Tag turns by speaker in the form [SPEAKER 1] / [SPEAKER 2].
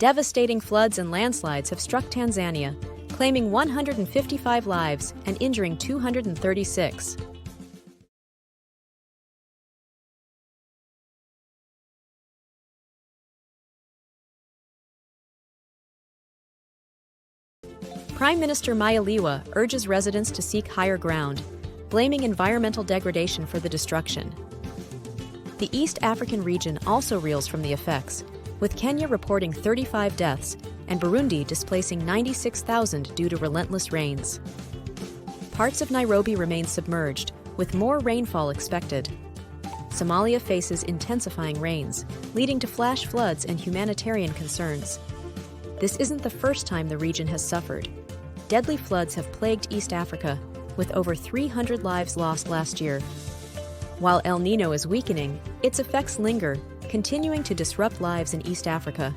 [SPEAKER 1] Devastating floods and landslides have struck Tanzania, claiming 155 lives and injuring 236. Prime Minister Mayaliwa urges residents to seek higher ground, blaming environmental degradation for the destruction. The East African region also reels from the effects, with Kenya reporting 35 deaths and Burundi displacing 96,000 due to relentless rains. Parts of Nairobi remain submerged, with more rainfall expected. Somalia faces intensifying rains, leading to flash floods and humanitarian concerns. This isn't the first time the region has suffered. Deadly floods have plagued East Africa, with over 300 lives lost last year. While El Niño is weakening, its effects linger, continuing to disrupt lives in East Africa.